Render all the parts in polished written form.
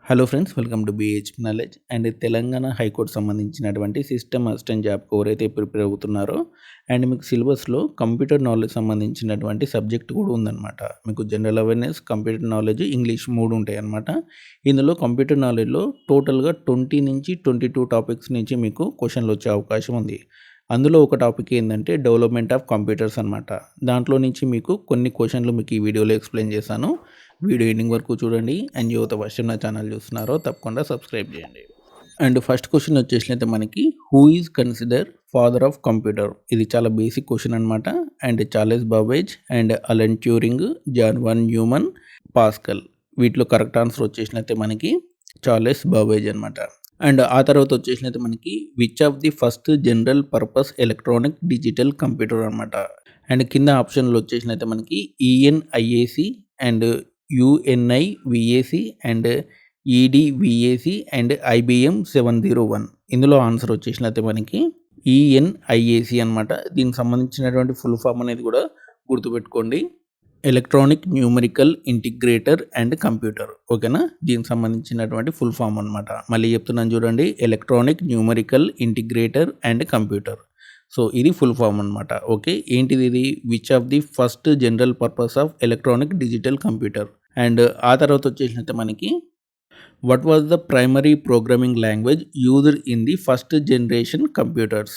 Hello friends, welcome to బీహెచ్పీ knowledge. And Telangana high court సంబంధించినటువంటి system assistant జాబ్కి ఎవరైతే ప్రిపేర్ అవుతున్నారో అండ్ మీకు సిలబస్లో కంప్యూటర్ నాలెడ్జ్ సంబంధించినటువంటి సబ్జెక్ట్ కూడా ఉందన్నమాట. మీకు general awareness, computer knowledge, English 3 ఉంటాయి అన్నమాట. ఇందులో కంప్యూటర్ నాలెడ్జ్లో టోటల్గా 20 నుంచి 22 టాపిక్స్ నుంచి మీకు క్వశ్చన్లు వచ్చే అవకాశం ఉంది. అందులో ఒక టాపిక్ ఏంటంటే డెవలప్మెంట్ ఆఫ్ కంప్యూటర్స్ అనమాట. దాంట్లో నుంచి మీకు కొన్ని క్వశ్చన్లు మీకు ఈ వీడియోలో ఎక్స్ప్లెయిన్ చేశాను. వీడియో ఎండింగ్ వరకు చూడండి. అండ్ యువత ఫస్ట్ నా ఛానల్ చూస్తున్నారో తప్పకుండా సబ్స్క్రైబ్ చేయండి. అండ్ ఫస్ట్ క్వశ్చన్ వచ్చేసినైతే మనకి who is consider father of computer. ఇది చాలా బేసిక్ క్వశ్చన్ అనమాట. And Charles Babbage and Alan Turing, John von Neumann, Pascal. వీటిలో కరెక్ట్ ఆన్సర్ వచ్చేసినైతే మనకి చార్లెస్ బాబేజ్ అనమాట. అండ్ ఆ తర్వాత వచ్చేసినైతే మనకి which of the first general purpose electronic digital computer అనమాట. అండ్ కింద ఆప్షన్లు వచ్చేసినైతే మనకి ENIAC and UNIVAC and EDVAC and IBM 701. ఇందులో ఆన్సర్ వచ్చేసినైతే మనకి ఈఎన్ఐఏసి అనమాట. దీనికి సంబంధించినటువంటి ఫుల్ ఫామ్ అనేది కూడా గుర్తుపెట్టుకోండి. Electronic numerical integrator and computer. ఓకేనా, దీనికి సంబంధించినటువంటి ఫుల్ ఫామ్ అనమాట. మళ్ళీ చెప్తున్నాను చూడండి, electronic numerical integrator and computer. So ఇది ఫుల్ ఫామ్ అనమాట. ఓకే, ఏంటిది ఇది? Which of the first general purpose of electronic digital computer. And ఆ తర్వాత వచ్చేసినట్టు మనకి what was the primary programming language used in the first generation computers.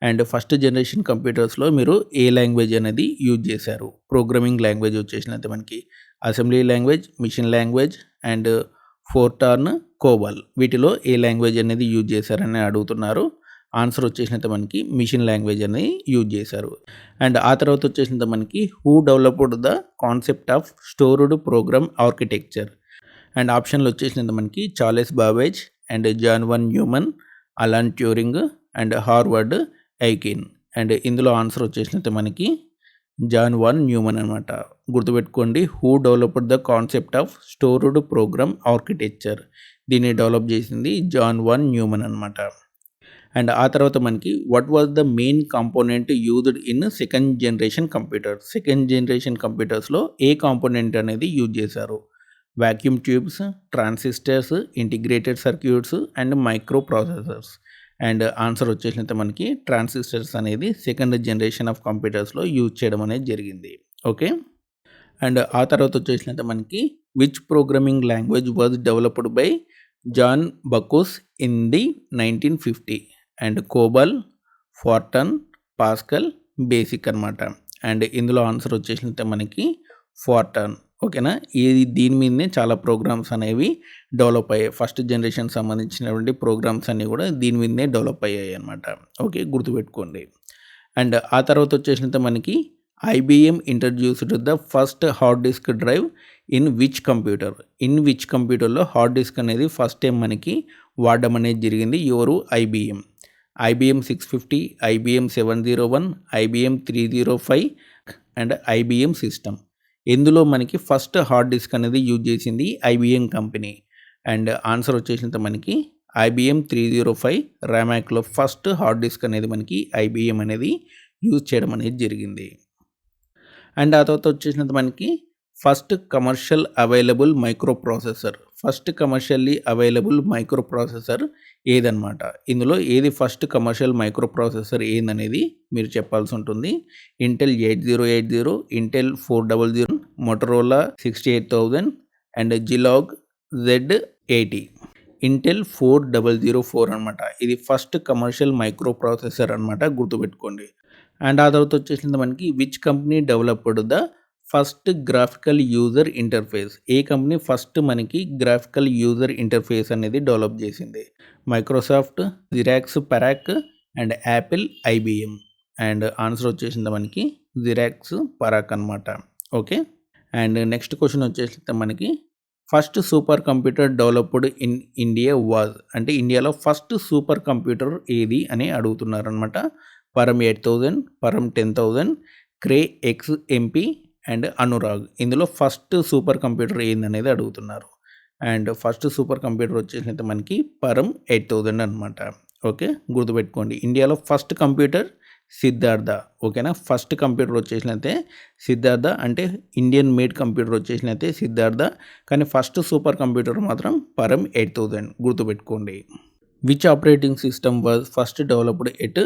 And first generation కంప్యూటర్స్లో మీరు ఏ లాంగ్వేజ్ అనేది యూజ్ చేశారు? ప్రోగ్రామింగ్ లాంగ్వేజ్ వచ్చేసినట్టు మనకి assembly language, machine language and Fortran, COBOL. వీటిలో ఏ లాంగ్వేజ్ అనేది యూజ్ చేశారని అడుగుతున్నారు. ఆన్సర్ వచ్చేసినట్టు మనకి మిషన్ లాంగ్వేజ్ అనేది యూజ్ చేశారు. అండ్ ఆ తర్వాత వచ్చేసినట్టు మనకి who developed the concept of stored program architecture. And ఆప్షన్లు వచ్చేసినట్టు మనకి Charles Babbage and John von Neumann, Alan Turing and Harvard Aiken. And ఇందులో ఆన్సర్ వచ్చేసినట్టు మనకి జాన్ వన్ న్యూమన్ అనమాట. గుర్తుపెట్టుకోండి, who developed the concept of stored program architecture. దీన్ని develop చేసింది జాన్ వన్ న్యూమన్ అనమాట. అండ్ ఆ తర్వాత మనకి what was the main component used in second generation computers. Second generation కంప్యూటర్స్లో ఏ కాంపోనెంట్ అనేది యూజ్ చేశారు? Vacuum tubes, transistors, integrated circuits and micro processors. And answer వచ్చేసినట్టు మనకి ట్రాన్సిస్టర్స్ అనేది సెకండ్ జనరేషన్ ఆఫ్ కంప్యూటర్స్లో యూజ్ చేయడం అనేది జరిగింది. ఓకే, అండ్ ఆ తర్వాత వచ్చేసినట్టు మనకి which programming language was developed by John Backus in the 1950. And COBOL, Fortran, Pascal, BASIC అనమాట. అండ్ ఇందులో ఆన్సర్ వచ్చేసినట్టే మనకి ఫార్టన్. ఓకేనా, దీని మీదనే చాలా ప్రోగ్రామ్స్ అనేవి డెవలప్ అయ్యాయి. ఫస్ట్ జనరేషన్ సంబంధించినటువంటి ప్రోగ్రామ్స్ అన్నీ కూడా దీని మీదనే డెవలప్ అయ్యాయి అనమాట. ఓకే, గుర్తుపెట్టుకోండి. అండ్ ఆ తర్వాత వచ్చేసినట్టు మనకి IBM introduced the first hard disk drive in which computer. In which కంప్యూటర్లో హార్డ్ డిస్క్ అనేది ఫస్ట్ టైం మనకి వాడడం అనేది జరిగింది. ఎవరు? IBM. IBM 650, IBM 701, IBM 305 and IBM system. ఇందులో మనకి ఫస్ట్ హార్డ్ డిస్క్ అనేది యూజ్ చేసింది ఐబిఎం కంపెనీ. అండ్ ఆన్సర్ వచ్చేసినంత మనకి ఐబిఎం 305 ర్యామాక్లో ఫస్ట్ హార్డ్ డిస్క్ అనేది మనకి ఐబిఎం అనేది యూజ్ చేయడం అనేది జరిగింది. అండ్ ఆ తర్వాత వచ్చేసినంత మనకి first commercial available micro processor. First commercially available micro processor ఏదన్నమాట. ఇందులో ఏది ఫస్ట్ కమర్షియల్ మైక్రో ప్రాసెసర్ ఏందనేది మీరు చెప్పాల్సి ఉంటుంది. Intel 8080, Intel 400, Motorola 68000 and Zilog Z80. Intel 4004 అనమాట. ఇది ఫస్ట్ కమర్షియల్ మైక్రో ప్రాసెసర్ అనమాట, గుర్తుపెట్టుకోండి. అండ్ ఆ తర్వాత వచ్చేసింది మనకి which company developed the first graphical user interface. ఏ కంపెనీ ఫస్ట్ మనకి గ్రాఫికల్ యూజర్ ఇంటర్ఫేస్ అనేది డెవలప్ చేసింది? Microsoft, Xerox, PARC and Apple, IBM. And answer వచ్చేసింది మనకి జిరాక్స్, పరాక్ అనమాట. ఓకే, అండ్ నెక్స్ట్ క్వశ్చన్ వచ్చేసి మనకి first super computer developed in India was. అంటే ఇండియాలో ఫస్ట్ సూపర్ కంప్యూటర్ ఏది అని అడుగుతున్నారు అనమాట. పరం 8000, పరం 10000, క్రే XMP అండ్ అనురాగ్. ఇందులో ఫస్ట్ సూపర్ కంప్యూటర్ ఏందనేది అడుగుతున్నారు. అండ్ ఫస్ట్ సూపర్ కంప్యూటర్ వచ్చేసినట్టు మనకి పరం 8000 అనమాట. ఓకే, గుర్తుపెట్టుకోండి. ఇండియాలో ఫస్ట్ కంప్యూటర్ సిద్ధార్థ. ఓకేనా. ఫస్ట్ కంప్యూటర్ వచ్చేసినైతే సిద్ధార్థ, అంటే ఇండియన్ మేడ్ కంప్యూటర్ వచ్చేసినైతే సిద్ధార్థ. కానీ ఫస్ట్ సూపర్ కంప్యూటర్ మాత్రం పరం 8000 గుర్తుపెట్టుకోండి. Which operating system was first developed at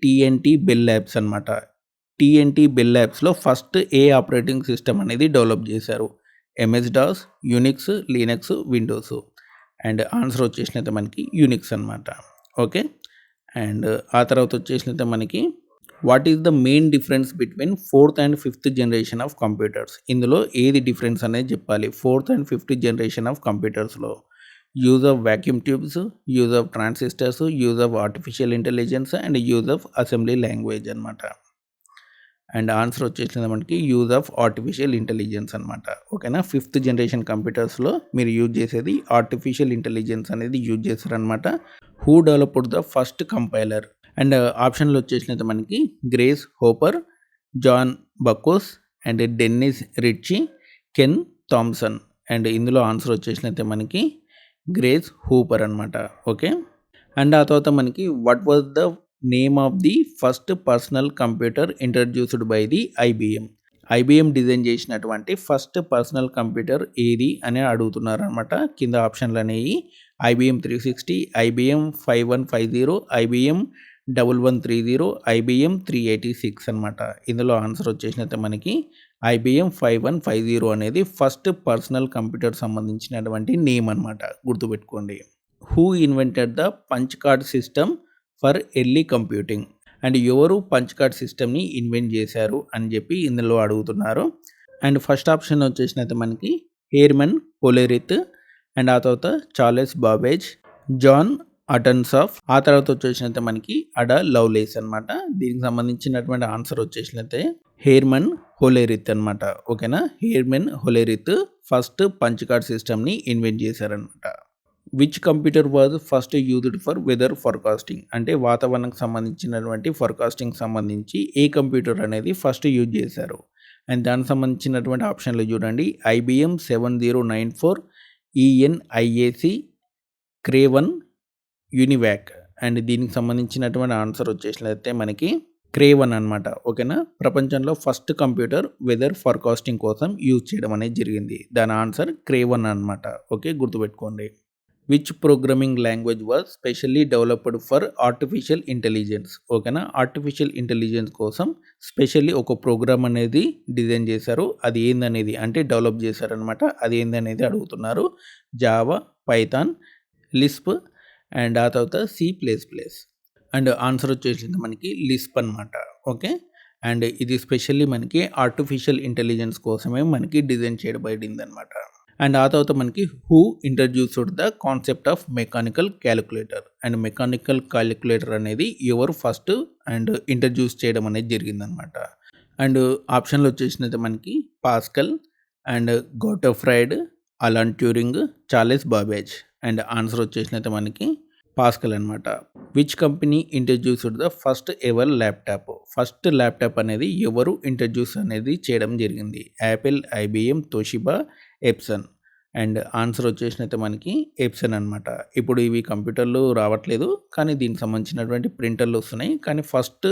TNT Bell Labs అనమాట. టీఎన్టీ బెల్ ల్యాబ్స్లో ఫస్ట్ ఏ ఆపరేటింగ్ సిస్టమ్ అనేది డెవలప్ చేశారు? MS DOS, Unix, Linux, Windows. And answer వచ్చేసినైతే మనకి యూనిక్స్ అనమాట. ఓకే. అండ్ ఆ తర్వాత వచ్చేసినైతే మనకి what is the main difference between 4th and 5th generation of computers? ఇందులో ఏది డిఫరెన్స్ అనేది చెప్పాలి. 4th and 5th generation of కంప్యూటర్స్లో use of vacuum tubes, use of transistors, use of artificial intelligence and use of assembly language అనమాట. And answer వచ్చేసింది మనకి use of artificial intelligence అనమాట. ఓకేనా. 5th జనరేషన్ కంప్యూటర్స్లో మీరు యూజ్ చేసేది ఆర్టిఫిషియల్ ఇంటెలిజెన్స్ అనేది యూజ్ చేస్తారనమాట. Who developed the first compiler? And ఆప్షన్లు వచ్చేసినైతే మనకి Grace Hopper, John Backus and Dennis Ritchie, Ken Thompson. And ఇందులో ఆన్సర్ వచ్చేసినైతే మనకి గ్రేస్ హూపర్ అనమాట. ఓకే. అండ్ ఆ తర్వాత మనకి what was the name of the first personal computer introduced by the IBM? IBM design చేసినటువంటి ఫస్ట్ పర్సనల్ కంప్యూటర్ ఏది అని అడుగుతున్నారు అనమాట. కింద ఆప్షన్లు అనేవి ఐబిఎం 360, ఐబిఎం 5150, ఐబిఎం 1130, ఐబిఎం 386 అనమాట. ఇందులో ఆన్సర్ వచ్చేసినైతే మనకి ఐబిఎం 5150 అనేది ఫస్ట్ పర్సనల్ కంప్యూటర్ సంబంధించినటువంటి నేమ్ అనమాట. గుర్తుపెట్టుకోండి. Who invented the punch card system for early computing? And ఎవరు పంచ్ కార్డ్ సిస్టమ్ని ఇన్వెంట్ చేశారు అని చెప్పి ఇందులో అడుగుతున్నారు. అండ్ ఫస్ట్ ఆప్షన్ వచ్చేసినైతే మనకి హెర్మన్ హోలెరిత్, అండ్ ఆ తర్వాత చార్లెస్ బాబేజ్, జాన్ అటన్సాఫ్. ఆ తర్వాత వచ్చేసినైతే మనకి అడా లవ్లేస్ అనమాట. దీనికి సంబంధించినటువంటి ఆన్సర్ వచ్చేసినైతే హెర్మన్ హోలెరిత్ అనమాట. ఓకేనా. Herman Hollerith first punch card సిస్టమ్ని ఇన్వెంట్ చేశారనమాట. Which computer was first used for weather forecasting? అంటే వాతావరణానికి సంబంధించినటువంటి ఫోర్కాస్టింగ్ సంబంధించి ఏ కంప్యూటర్ అనేది ఫస్ట్ యూజ్ చేశారు? అండ్ దానికి సంబంధించినటువంటి ఆప్షన్లు చూడండి. IBM 7094, ENIAC, Cray one, UNIVAC. And దీనికి సంబంధించినటువంటి ఆన్సర్ వచ్చేసినట్లయితే మనకి క్రేవన్ అనమాట. ఓకేనా. ప్రపంచంలో ఫస్ట్ కంప్యూటర్ వెదర్ ఫోర్కాస్టింగ్ కోసం యూజ్ చేయడం అనేది జరిగింది. దాని ఆన్సర్ క్రేవన్ అనమాట. ఓకే, గుర్తుపెట్టుకోండి. Which programming language was specially developed for artificial intelligence? ఓకేనా. ఆర్టిఫిషియల్ ఇంటెలిజెన్స్ కోసం స్పెషల్లీ ఒక ప్రోగ్రామ్ అనేది డిజైన్ చేశారు. అది ఏందనేది అంటే డెవలప్ చేశారనమాట. అది ఏందనేది అడుగుతున్నారు. జావా, పైథాన్, లిస్ప్ అండ్ ఆ తర్వాత C++. అండ్ ఆన్సర్ వచ్చేసింది మనకి లిస్ప్ అనమాట. ఓకే. అండ్ ఇది స్పెషల్లీ మనకి ఆర్టిఫిషియల్ ఇంటెలిజెన్స్ కోసమే మనకి డిజైన్ చేయబడింది అనమాట. అండ్ ఆ తర్వాత మనకి who introduced the concept of mechanical calculator? And mechanical calculator అనేది ఎవరు ఫస్ట్ అండ్ ఇంట్రడ్యూస్ చేయడం అనేది జరిగిందనమాట. అండ్ ఆప్షన్లు వచ్చేసినైతే మనకి Pascal and Gottfried, Alan Turing, Charles Babbage. And answer వచ్చేసినైతే మనకి పాస్కల్ అనమాట. Which company introduced the first ever laptop? First laptop అనేది ఎవరు ఇంట్రడ్యూస్ అనేది చేయడం జరిగింది? Apple, IBM, Toshiba, Epson. And answer వచ్చేసినైతే మనకి ఎప్సన్ అనమాట. ఇప్పుడు ఇవి కంప్యూటర్లు రావట్లేదు, కానీ దీనికి సంబంధించినటువంటి ప్రింటర్లు వస్తున్నాయి. కానీ ఫస్ట్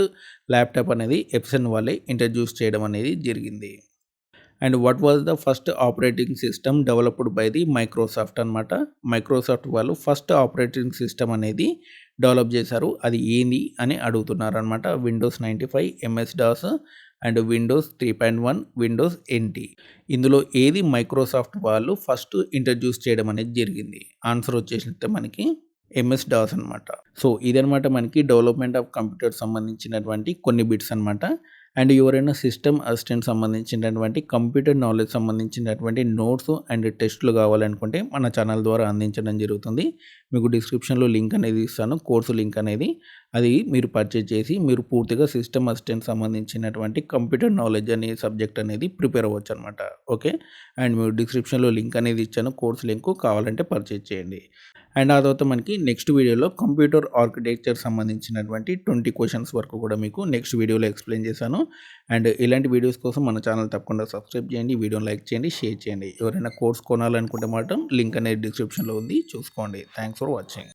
ల్యాప్టాప్ అనేది ఎప్సన్ వాళ్ళే ఇంట్రడ్యూస్ చేయడం అనేది జరిగింది. And what was the first operating system developed by the Microsoft అనమాట. మైక్రోసాఫ్ట్ వాళ్ళు ఫస్ట్ ఆపరేటింగ్ సిస్టమ్ అనేది డెవలప్ చేశారు. అది ఏంది అని అడుగుతున్నారు అనమాట. Windows 95, MS DOS and Windows 3.1, Windows NT. ఇందులో ఏది మైక్రోసాఫ్ట్ వాళ్ళు ఫస్ట్ ఇంట్రడ్యూస్ చేయడం అనేది జరిగింది? ఆన్సర్ వచ్చేసినట్టే మనకి ఎంఎస్ డాస్ అనమాట. సో ఇదనమాట మనకి డెవలప్మెంట్ ఆఫ్ కంప్యూటర్ సంబంధించినటువంటి కొన్ని బిట్స్ అనమాట. అండ్ ఎవరైనా సిస్టమ్ అసిస్టెంట్ సంబంధించినటువంటి కంప్యూటర్ నాలెడ్జ్ సంబంధించినటువంటి నోట్స్ అండ్ టెస్టులు కావాలనుకుంటే మన ఛానల్ ద్వారా అందించడం జరుగుతుంది. మీకు డిస్క్రిప్షన్లో లింక్ అనేది ఇస్తాను, కోర్సు లింక్ అనేది. అది మీరు పర్చేజ్ చేసి మీరు పూర్తిగా సిస్టమ్ అసిస్టెంట్ సంబంధించినటువంటి కంప్యూటర్ నాలెడ్జ్ అనే సబ్జెక్ట్ అనేది ప్రిపేర్ అవ్వచ్చు అనమాట. ఓకే. అండ్ మీరు డిస్క్రిప్షన్లో లింక్ అనేది ఇచ్చాను, కోర్సు లింక్ కావాలంటే పర్చేజ్ చేయండి. అండ్ ఆ తర్వాత మనకి నెక్స్ట్ వీడియోలో కంప్యూటర్ ఆర్కిటెక్చర్ సంబంధించినటువంటి 20 క్వశ్చన్స్ వరకు కూడా మీకు నెక్స్ట్ వీడియోలో ఎక్స్ప్లెయిన్ చేశాను. అండ్ ఇలాంటి వీడియోస్ కోసం మన ఛానల్ తప్పకుండా సబ్స్క్రైబ్ చేయండి, వీడియోని లైక్ చేయండి, షేర్ చేయండి. ఎవరైనా కోర్స్ కొనాలనుకుంటే మాత్రం లింక్ అనేది డిస్క్రిప్షన్లో ఉంది, చూసుకోండి. Thanks for watching.